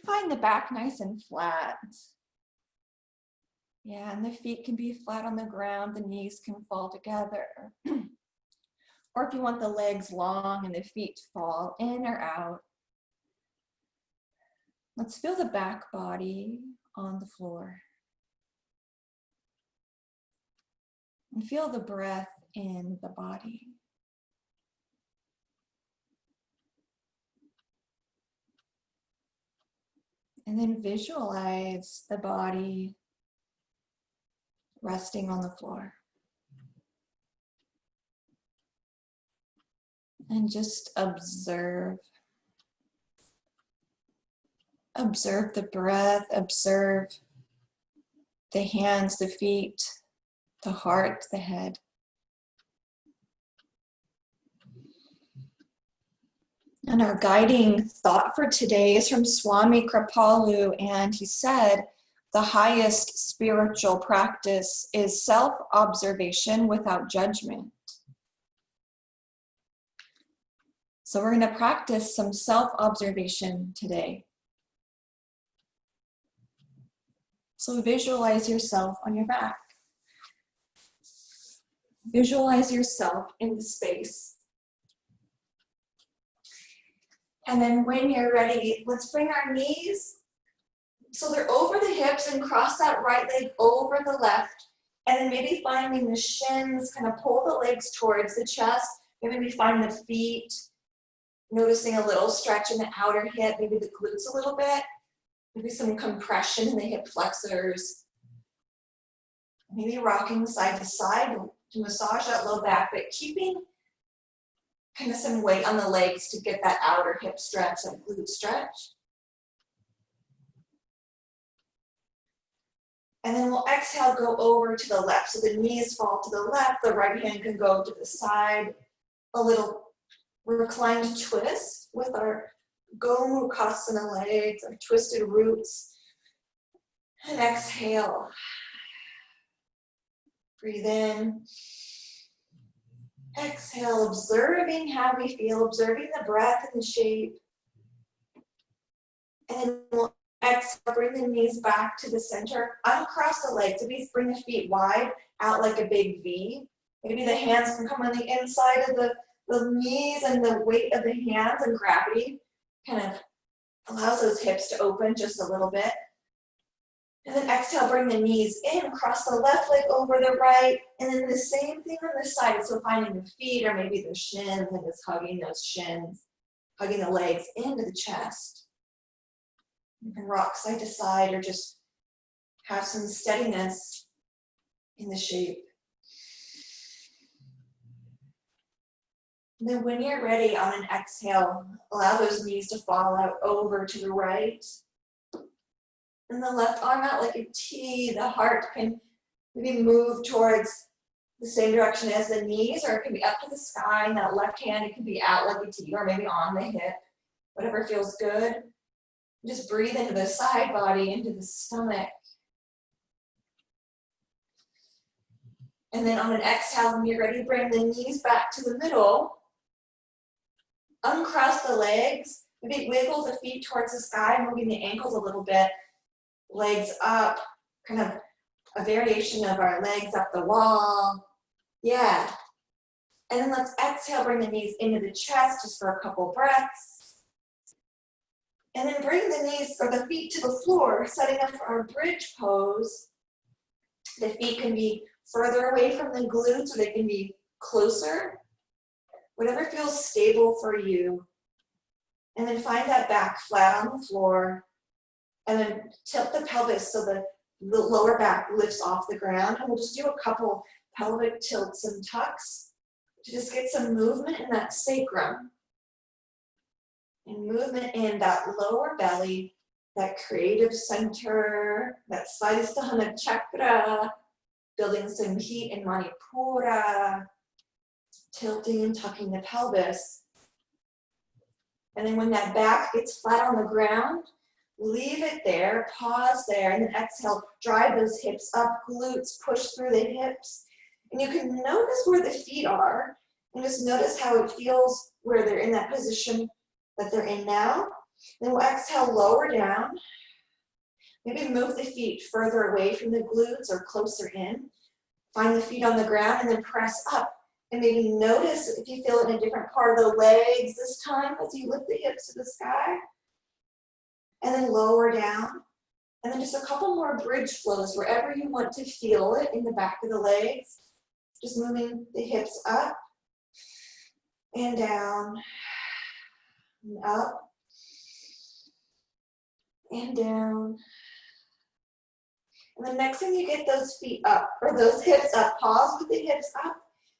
Find the back nice and flat. Yeah, and the feet can be flat on the ground, the knees can fall together. Or if you want the legs long and the feet fall in or out. Let's feel the back body on the floor. And feel the breath in the body. And then visualize the body resting on the floor. And just observe. Observe the breath, observe the hands, the feet, the heart, the head. And our guiding thought for today is from Swami Kripalu, and he said, the highest spiritual practice is self-observation without judgment. So we're going to practice some self-observation today. So visualize yourself on your back. Visualize yourself in the space. And then when you're ready, let's bring our knees so they're over the hips and cross that right leg over the left. And then maybe finding the shins, kind of pull the legs towards the chest. Maybe find the feet, noticing a little stretch in the outer hip, maybe the glutes a little bit. Maybe some compression in the hip flexors. Maybe rocking side to side to massage that low back, but keeping kind of some weight on the legs to get that outer hip stretch, that glute stretch. And then we'll exhale, go over to the left. So the knees fall to the left, the right hand can go to the side. A little reclined twist with our Gomukhasana legs, our twisted roots. And exhale. Breathe in. Exhale, observing how we feel, observing the breath and the shape. And then we'll exhale, bring the knees back to the center. Uncross the legs. Maybe bring the feet wide, out like a big V. Maybe the hands can come on the inside of the knees, and the weight of the hands and gravity kind of allows those hips to open just a little bit. And then exhale, bring the knees in, cross the left leg over the right, and then the same thing on the side. So finding the feet or maybe the shins and just hugging those shins, hugging the legs into the chest. You can rock side to side or just have some steadiness in the shape. And then when you're ready on an exhale, allow those knees to fall out over to the right. And the left arm out like a T. The heart can maybe move towards the same direction as the knees, or it can be up to the sky. And that left hand, it can be out like a T, or maybe on the hip, whatever feels good. Just breathe into the side body, into the stomach. And then on an exhale, when you're ready, bring the knees back to the middle. Uncross the legs. Maybe wiggle the feet towards the sky, moving the ankles a little bit. Legs up, kind of a variation of our legs up the wall. Yeah. And then let's exhale, bring the knees into the chest just for a couple breaths. And then bring the knees or the feet to the floor, setting up for our bridge pose. The feet can be further away from the glutes, or they can be closer. Whatever feels stable for you. And then find that back flat on the floor. And then tilt the pelvis so the lower back lifts off the ground. And we'll just do a couple pelvic tilts and tucks to just get some movement in that sacrum. And movement in that lower belly, that creative center, that Svadhisthana chakra, building some heat in Manipura, tilting and tucking the pelvis. And then when that back gets flat on the ground, leave it there, pause there, and then exhale, drive those hips up, glutes, push through the hips. And you can notice where the feet are, and just notice how it feels where they're in that position that they're in now. Then we'll exhale, lower down. Maybe move the feet further away from the glutes or closer in. Find the feet on the ground and then press up. And maybe notice if you feel it in a different part of the legs this time as you lift the hips to the sky. And then lower down. And then just a couple more bridge flows wherever you want to feel it in the back of the legs. Just moving the hips up and down and up and down. And the next time you get those feet up or those hips up, pause with the hips up.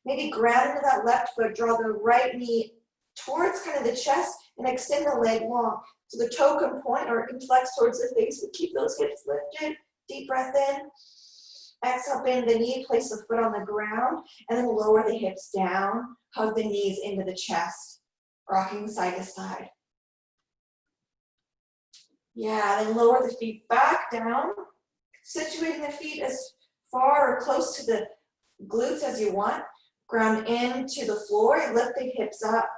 Maybe ground into that left foot, draw the right knee towards kind of the chest and extend the leg long. So the toe can point or can flex towards the face, but keep those hips lifted. Deep breath in. Exhale, bend the knee, place the foot on the ground, and then lower the hips down. Hug the knees into the chest, rocking side to side. Yeah, then lower the feet back down. Situating the feet as far or close to the glutes as you want. Ground into the floor, lift the hips up.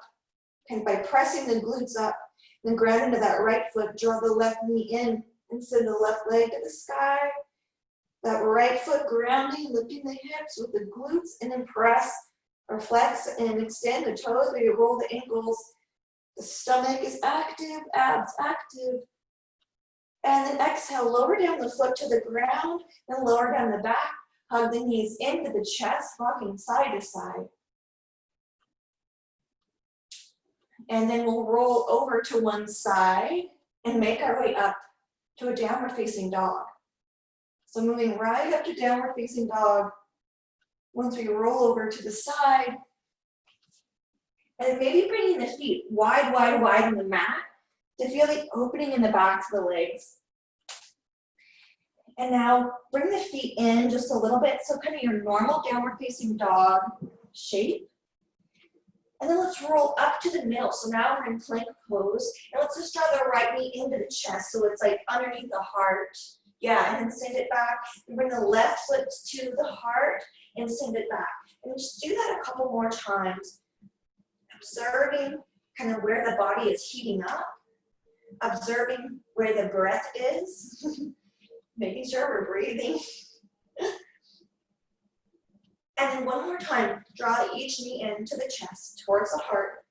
And by pressing the glutes up, then ground into that right foot, draw the left knee in and send the left leg to the sky. That right foot grounding, lifting the hips with the glutes, and then press or flex and extend the toes, maybe roll the ankles. The stomach is active, abs active. And then exhale, lower down the foot to the ground, then lower down the back, hug the knees into the chest, rocking side to side. And then we'll roll over to one side and make our way up to a downward facing dog. So moving right up to downward facing dog. Once we roll over to the side, and maybe bringing the feet wide, wide, wide on the mat to feel the opening in the backs of the legs. And now bring the feet in just a little bit, so kind of your normal downward facing dog shape. And then let's roll up to the middle. So now we're in plank pose. And let's just draw the right knee into the chest so it's like underneath the heart. Yeah, and then send it back. And bring the left foot to the heart and send it back. And just do that a couple more times. Observing kind of where the body is heating up. Observing where the breath is. Making sure we're breathing. And then one more time, draw each knee into the chest, towards the heart.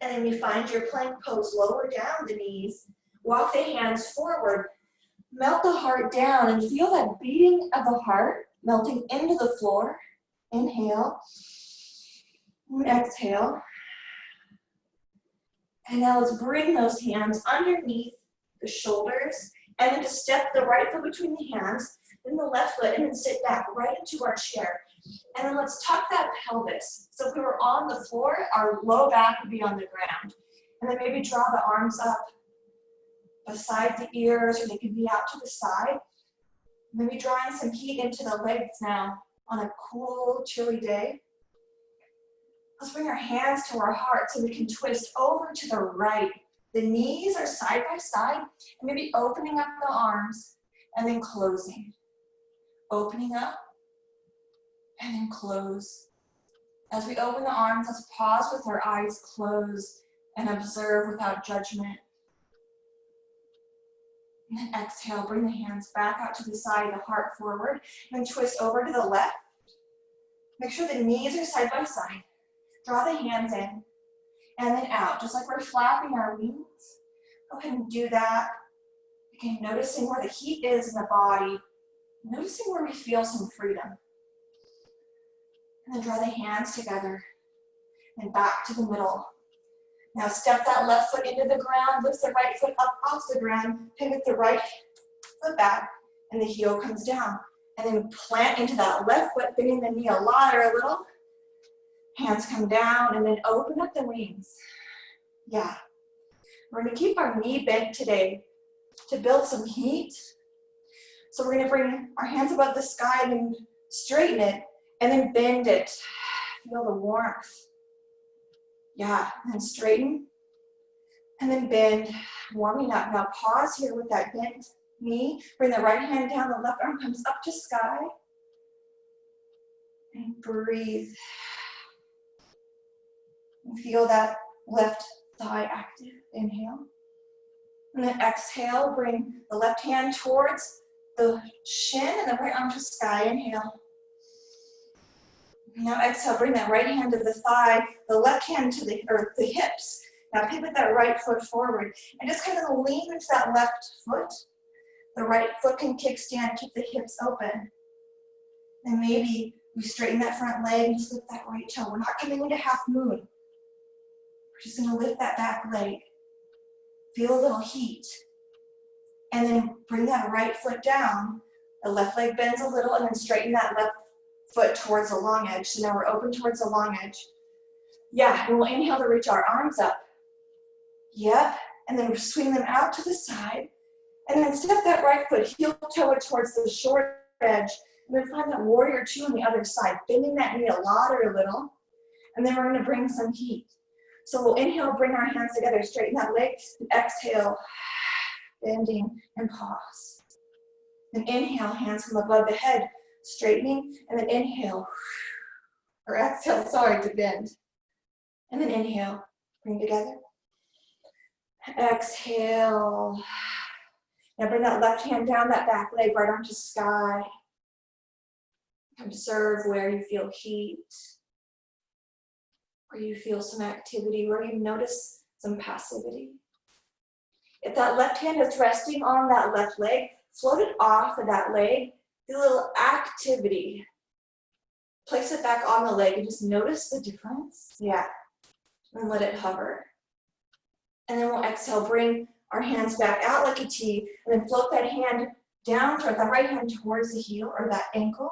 And then you find your plank pose, lower down the knees, walk the hands forward, melt the heart down, and feel that beating of the heart melting into the floor. Inhale, and exhale. And now let's bring those hands underneath the shoulders, and then just step the right foot between the hands, then the left foot, and then sit back right into our chair. And then let's tuck that pelvis. So if we were on the floor, our low back would be on the ground. And then maybe draw the arms up beside the ears, or they can be out to the side. Maybe drawing some heat into the legs now on a cool, chilly day. Let's bring our hands to our heart so we can twist over to the right. The knees are side by side, and maybe opening up the arms and then closing. Opening up and then close. As we open the arms, let's pause with our eyes closed and observe without judgment. And then exhale, bring the hands back out to the side, the heart forward, and then twist over to the left. Make sure the knees are side by side. Draw the hands in and then out, just like we're flapping our wings. Go ahead and do that. Again, noticing where the heat is in the body. Noticing where we feel some freedom. And then draw the hands together and back to the middle. Now step that left foot into the ground, lift the right foot up off the ground, pivot the right foot back, and the heel comes down. And then plant into that left foot, bending the knee a lot or a little. Hands come down, and then open up the wings. Yeah. We're gonna keep our knee bent today to build some heat. So we're gonna bring our hands above the sky and straighten it, and then bend it. Feel the warmth. Yeah, and then straighten, and then bend, warming up. Now pause here with that bent knee. Bring the right hand down, the left arm comes up to sky. And breathe. And feel that left thigh active. Inhale. And then exhale, bring the left hand towards the shin and the right arm to sky. Inhale. Now exhale, bring that right hand to the thigh, the left hand to the hips. Now pivot that right foot forward and just kind of lean into that left foot. The right foot can kickstand, keep the hips open. And maybe we straighten that front leg and just lift that right toe. We're not coming into half moon. We're just gonna lift that back leg. Feel a little heat. And then bring that right foot down. The left leg bends a little and then straighten that left foot towards the long edge. So now we're open towards the long edge. Yeah, and we'll inhale to reach our arms up. Yep, and then swing them out to the side. And then step that right foot, heel toe towards the short edge. And then find that warrior two on the other side, bending that knee a lot or a little. And then we're gonna bring some heat. So we'll inhale, bring our hands together, straighten that leg, and exhale, bending and pause. Then inhale, hands from above the head, straightening, and then inhale, or exhale, sorry, to bend. And then inhale, bring together. Exhale. Now bring that left hand down, that back leg, right arm to sky. Observe where you feel heat, where you feel some activity, where you notice some passivity. If that left hand is resting on that left leg, float it off of that leg, do a little activity. Place it back on the leg and just notice the difference. Yeah, and let it hover. And then we'll exhale, bring our hands back out like a T, and then float that hand down toward the right hand towards the heel or that ankle.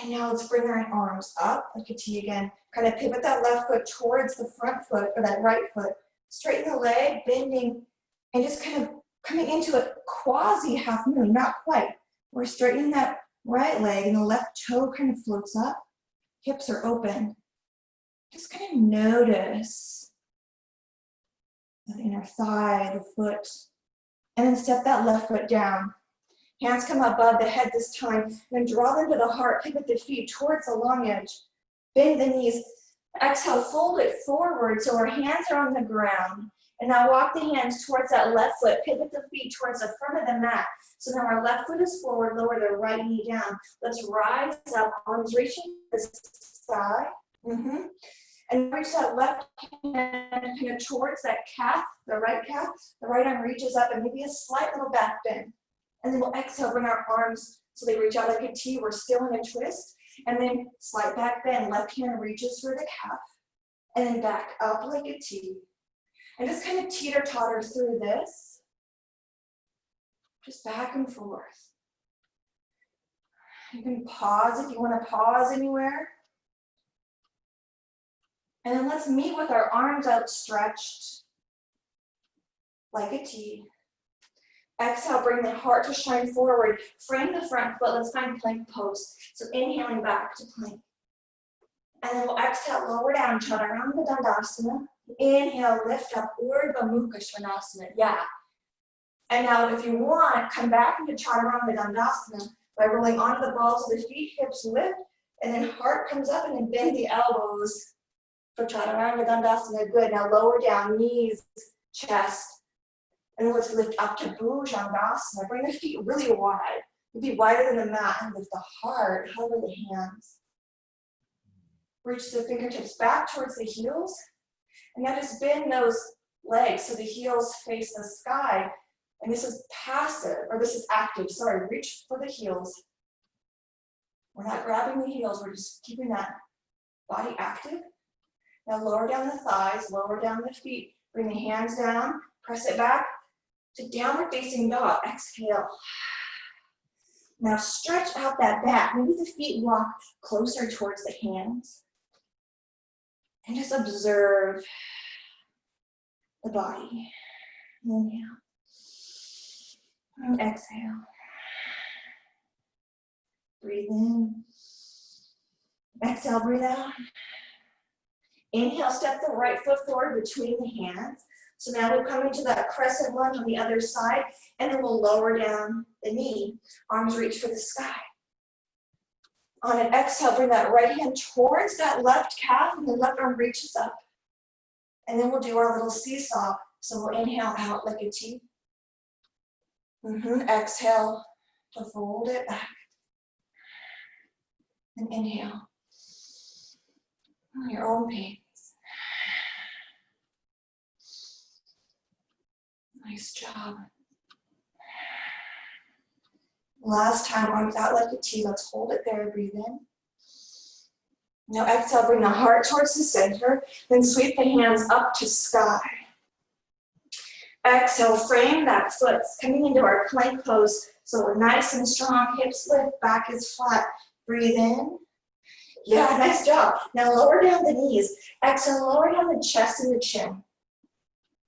And now let's bring our arms up like a T again. Kind of pivot that left foot towards the front foot or that right foot. Straighten the leg, bending, and just kind of coming into a quasi half moon, not quite. We're straightening that right leg and the left toe kind of floats up. Hips are open. Just kind of notice the inner thigh, the foot, and then step that left foot down. Hands come above the head this time, then draw them to the heart, pivot the feet towards the long edge. Bend the knees. Exhale, fold it forward so our hands are on the ground. And now walk the hands towards that left foot, pivot the feet towards the front of the mat. So now our left foot is forward, lower the right knee down. Let's rise up, arms reaching to the sky. And reach that left hand kind of towards that calf, the right calf. The right arm reaches up and maybe a slight little back bend. And then we'll exhale, bring our arms so they reach out like a T. We're still in a twist. And then slight back bend. Left hand reaches for the calf. And then back up like a T. And just kind of teeter-totter through this. Just back and forth. You can pause if you want to pause anywhere. And then let's meet with our arms outstretched like a T. Exhale, bring the heart to shine forward. Frame the front foot. Let's find plank pose. So inhaling back to plank. And then we'll exhale, lower down, Chaturanga Dandasana. Inhale, lift up, Urdhva Mukha Svanasana. Yeah. And now if you want, come back into Chaturanga Dandasana by rolling onto the balls of the feet, hips lift, and then heart comes up and then bend the elbows for Chaturanga Dandasana. Good. Now lower down, knees, chest. And let's lift up to Bhujangasana. Bring the feet really wide. Maybe wider than the mat and lift the heart, hover the hands. Reach the fingertips back towards the heels. And now just bend those legs so the heels face the sky. And this is passive, or this is active. Sorry, reach for the heels. We're not grabbing the heels, we're just keeping that body active. Now lower down the thighs, lower down the feet. Bring the hands down, press it back to downward facing dog. Exhale. Now stretch out that back. Maybe the feet walk closer towards the hands. And just observe the body. Inhale. And exhale. Breathe in. Exhale, breathe out. Inhale, step the right foot forward between the hands. So now we'll come into that crescent lunge on the other side, and then we'll lower down the knee. Arms reach for the sky. On an exhale, bring that right hand towards that left calf, and the left arm reaches up. And then we'll do our little seesaw. So we'll inhale out like a T. Exhale to fold it back. And inhale. Your own pace. Nice job. Last time, arms out like a T. Let's hold it there. Breathe in. Now exhale, bring the heart towards the center. Then sweep the hands up to sky. Exhale, frame that foot, coming into our plank pose. So we're nice and strong. Hips lift, back is flat. Breathe in. Yeah, nice job. Now lower down the knees. Exhale, lower down the chest and the chin.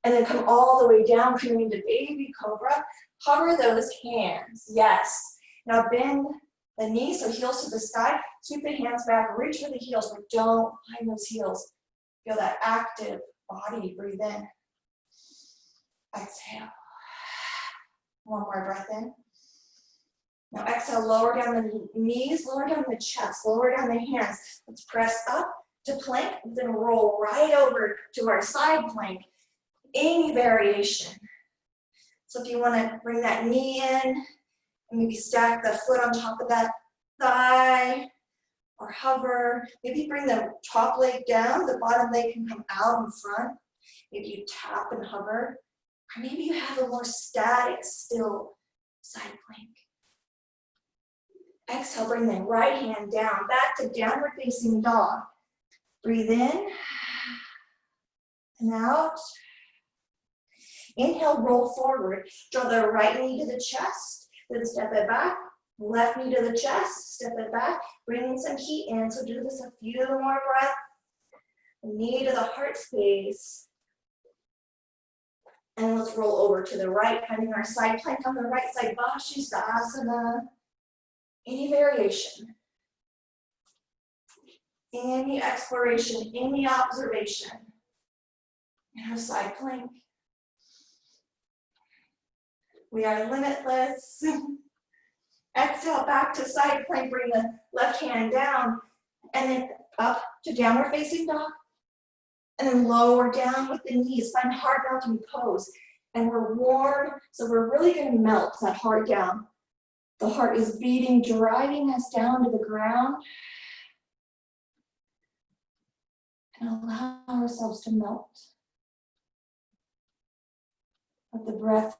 And then come all the way down, coming into baby cobra. Hover those hands. Yes. Now bend the knees, so heels to the sky. Sweep the hands back, reach for the heels, but don't find those heels. Feel that active body. Breathe in. Exhale. One more breath in. Now exhale, lower down the knees, lower down the chest, lower down the hands. Let's press up to plank, then roll right over to our side plank. Any variation. So if you want to bring that knee in, and maybe stack the foot on top of that thigh, or hover. Maybe bring the top leg down, the bottom leg can come out in front. Maybe you tap and hover. Or maybe you have a more static, still side plank. Exhale, bring the right hand down, back to downward facing dog. Breathe in and out. Inhale, roll forward. Draw the right knee to the chest, then step it back. Left knee to the chest, step it back. Bring some heat in, so do this a few more breaths. Knee to the heart space. And let's roll over to the right, finding our side plank on the right side, Vashisthasana. Any variation. Any exploration, any observation. And our side plank. We are limitless. Exhale, back to side plank, bring the left hand down, and then up to downward facing dog. And then lower down with the knees, find hard mountain pose. And we're warm, so we're really gonna melt that heart down. The heart is beating, driving us down to the ground. And allow ourselves to melt. Let the breath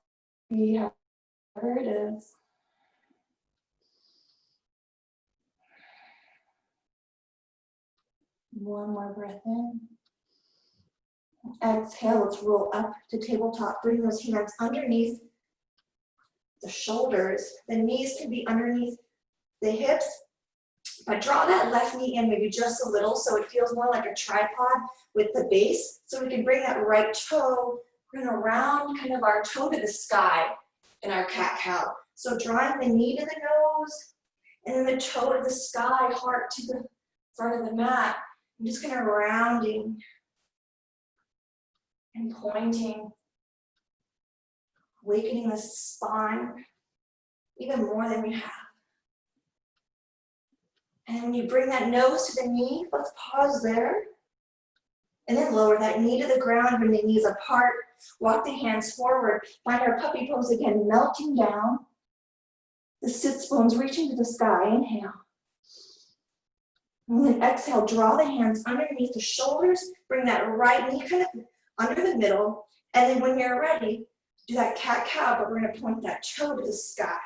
be however it is. One more breath in. Exhale, let's roll up to tabletop. Bring those hands underneath the shoulders. The knees can be underneath the hips, but draw that left knee in maybe just a little so it feels more like a tripod with the base. So we can bring that right toe, we're gonna round kind of our toe to the sky in our cat-cow. So drawing the knee to the nose, and then the toe to the sky, heart to the front of the mat. I'm just kind of rounding and pointing, awakening the spine even more than we have. And when you bring that nose to the knee, let's pause there. And then lower that knee to the ground, bring the knees apart, walk the hands forward, find our puppy pose again, melting down. The sits bones reaching to the sky, inhale. And then exhale, draw the hands underneath the shoulders, bring that right knee kind of under the middle, and then when you're ready, do that cat-cow, but we're gonna point that toe to the sky.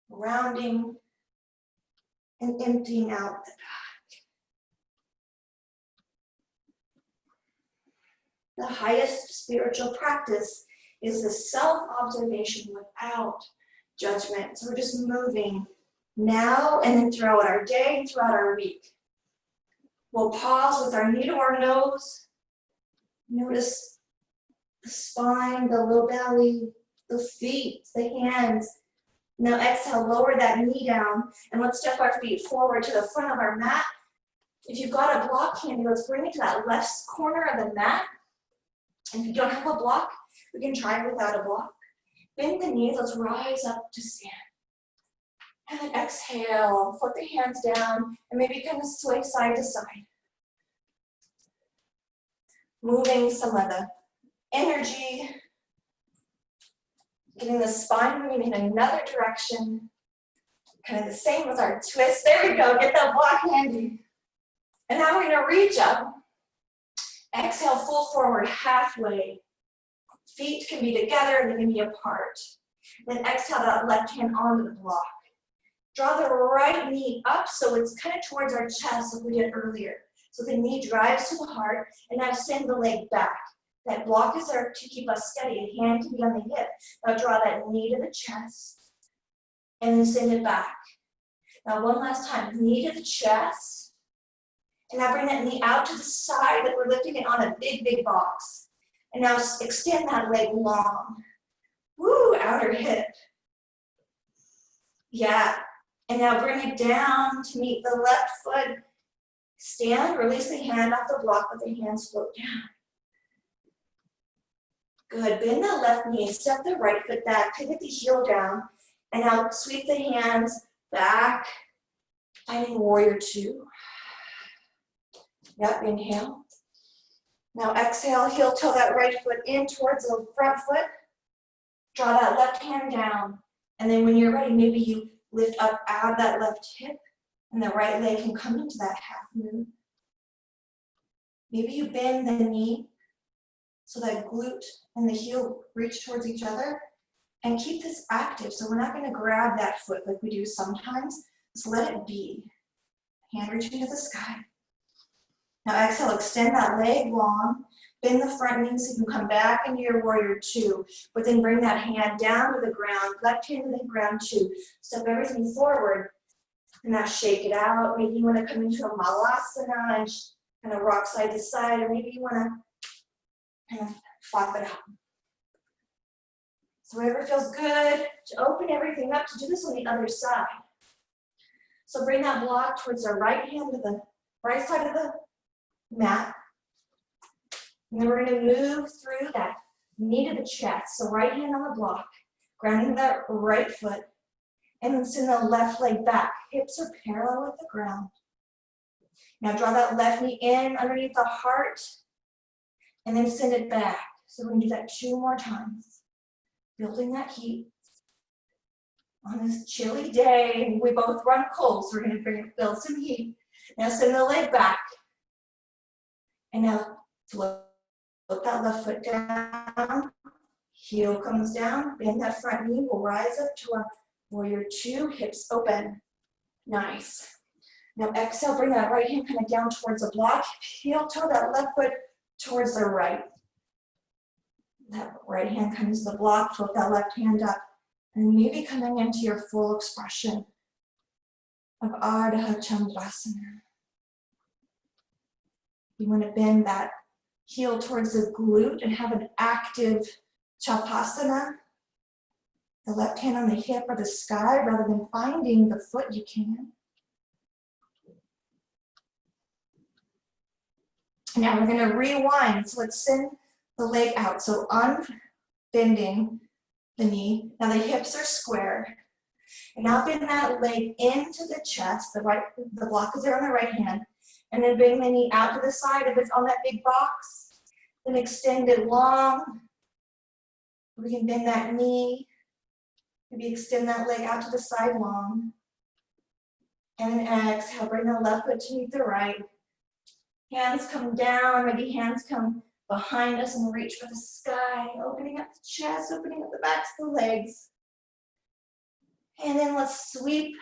Rounding and emptying out the back. The highest spiritual practice is the self-observation without judgment. So we're just moving now and then throughout our day, throughout our week. We'll pause with our knee to our nose. Notice the spine, the low belly, the feet, the hands. Now exhale, lower that knee down, and let's step our feet forward to the front of our mat. If you've got a block handy, let's bring it to that left corner of the mat. And if you don't have a block, we can try it without a block. Bend the knees, let's rise up to stand. And then exhale, put the hands down, and maybe kind of sway side to side. moving some of the energy, getting the spine moving in another direction. Kind of the same with our twist. There we go, get that block handy. And now we're gonna reach up. Exhale, full forward, halfway. Feet can be together and they can be apart. Then exhale that left hand onto the block. Draw the right knee up so it's kind of towards our chest like we did earlier. So the knee drives to the heart, and now send the leg back. That block is there to keep us steady. A hand can be on the hip. Now draw that knee to the chest, and then send it back. Now one last time, knee to the chest, and now bring that knee out to the side like we're lifting it on a big, big box. And now extend that leg long. Woo, outer hip. Yeah, and now bring it down to meet the left foot. Stand, release the hand off the block, let the hands float down. Good, bend the left knee, step the right foot back, pivot the heel down, and now sweep the hands back, finding warrior two. Yep, inhale. Now exhale, heel toe that right foot in towards the front foot. Draw that left hand down, and then when you're ready, maybe you lift up out of that left hip, and the right leg can come into that half moon. Maybe you bend the knee so that glute and the heel reach towards each other, and keep this active. So we're not going to grab that foot like we do sometimes. Just let it be. Hand reaching to the sky. Now exhale, extend that leg long. Bend the front knee so you can come back into your warrior two, but then bring that hand down to the ground, left hand to the ground two. Step everything forward, and now shake it out. Maybe you want to come into a malasana and kind of rock side to side, or maybe you want to kind of flop it out. So whatever feels good, to open everything up, to do this on the other side. So bring that block towards the right hand to the right side of the mat. And then we're going to move through that knee to the chest. So right hand on the block, grounding that right foot, and then send the left leg back. Hips are parallel with the ground. Now draw that left knee in underneath the heart, and then send it back. So we're going to do that 2 more times. Building that heat. On this chilly day, we both run cold, so we're going to build some heat. Now send the leg back. And now float that left foot down. Heel comes down. Bend that front knee. We'll rise up to a warrior two. Hips open. Nice. Now exhale, bring that right hand kind of down towards the block. Heel toe that left foot towards the right. That right hand comes to the block. Float that left hand up. And maybe coming into your full expression of Ardha Chandrasana. You want to bend that heel towards the glute and have an active Chapasana. The left hand on the hip or the sky rather than finding the foot you can. Now we're going to rewind. So let's send the leg out. So unbending the knee. Now the hips are square. And now bend that leg into the chest. The block is there on the right hand. And then bring the knee out to the side if it's on that big box. Then extend it long. We can bend that knee. Maybe extend that leg out to the side long. And then exhale, bring the left foot to meet the right. Hands come down, maybe hands come behind us and reach for the sky, opening up the chest, opening up the backs of the legs. And then let's sweep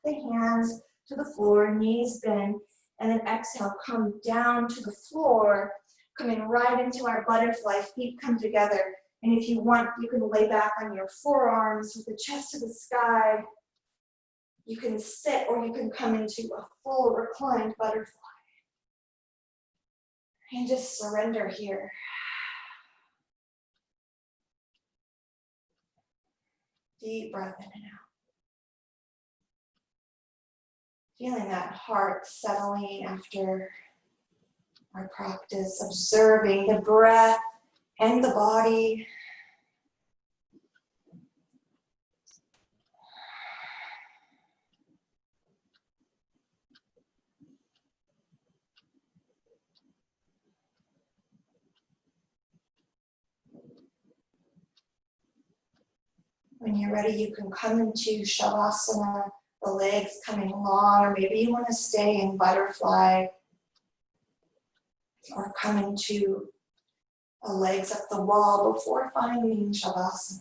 the hands to the floor, knees bend, and then exhale, come down to the floor, coming right into our butterfly, feet come together. And if you want, you can lay back on your forearms with the chest to the sky. You can sit or you can come into a full reclined butterfly. And just surrender here. Deep breath in and out. Feeling that heart settling after our practice, observing the breath and the body. When you're ready, you can come into Shavasana, the legs coming long, or maybe you want to stay in butterfly, or come into the legs up the wall before finding Shavasana.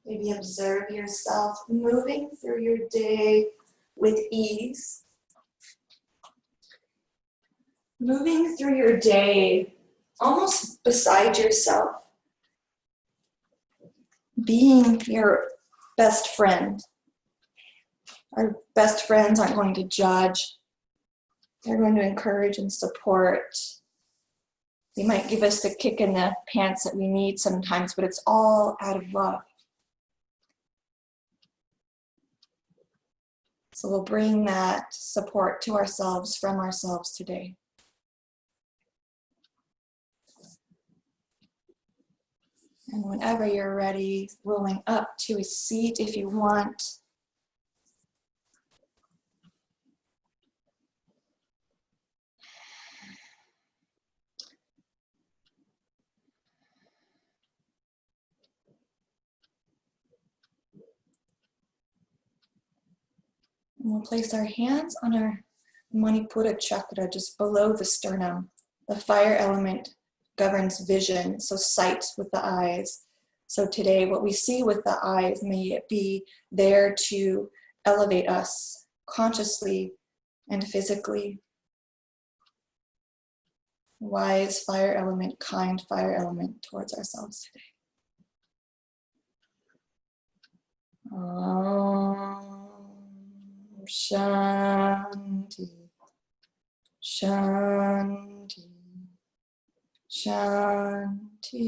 Maybe observe yourself moving through your day with ease. Moving through your day almost beside yourself. Being your best friend. Our best friends aren't going to judge. They're going to encourage and support. They might give us the kick in the pants that we need sometimes, but it's all out of love. So we'll bring that support to ourselves, from ourselves today. And whenever you're ready, rolling up to a seat if you want. And we'll place our hands on our Manipura chakra, just below the sternum. The fire element governs vision, so sight with the eyes. So today, what we see with the eyes, may it be there to elevate us consciously and physically. Wise fire element, kind fire element towards ourselves today. Shanti, Shanti, Shanti.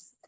Namaste.